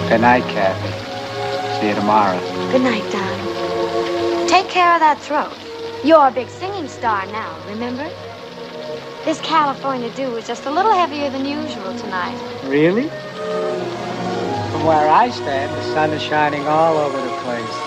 Good night, Kathy. See you tomorrow. Good night, darling. Take care of that throat. You're a big singing star now, remember? This California dew is just a little heavier than usual tonight. Really? From where I stand, the sun is shining all over the place.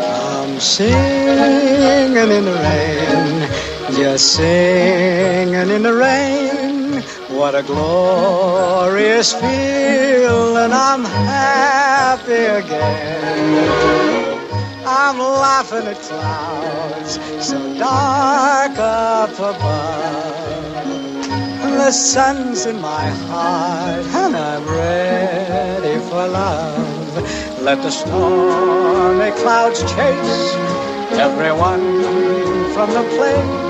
I'm singing in the rain, just singing in the rain. What a glorious feeling, I'm happy again. I'm laughing at clouds so dark up above. The sun's in my heart and I'm ready for love. Let the stormy clouds chase everyone from the place.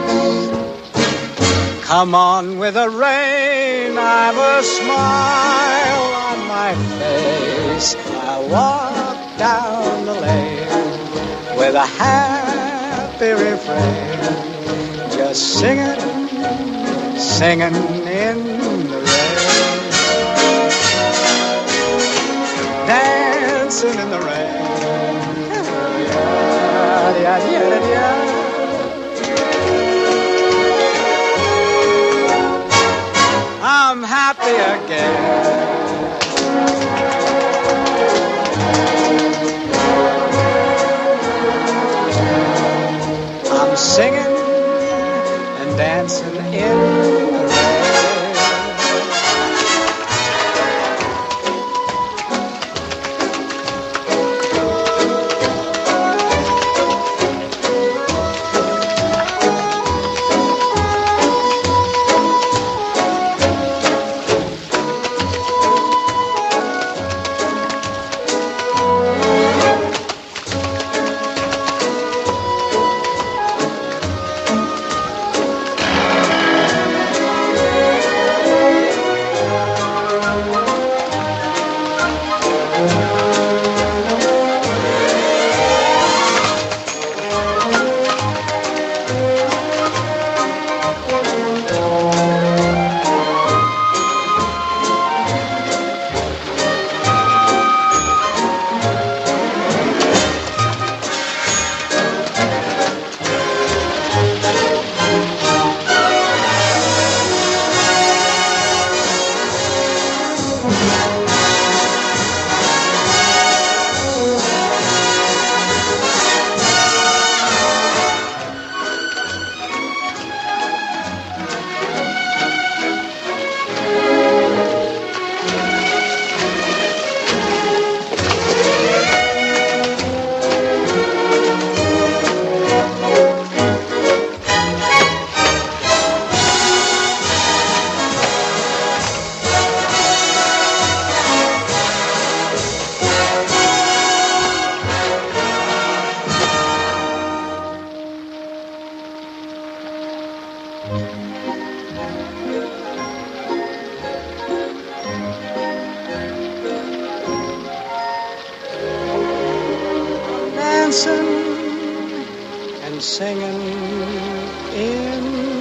Come on with the rain, I've a smile on my face. I walk down the lane with a happy refrain, just singing, singing in the rain, dancing in the rain. I'm happy again. I'm singing and dancing in the rain. Dancing and singing in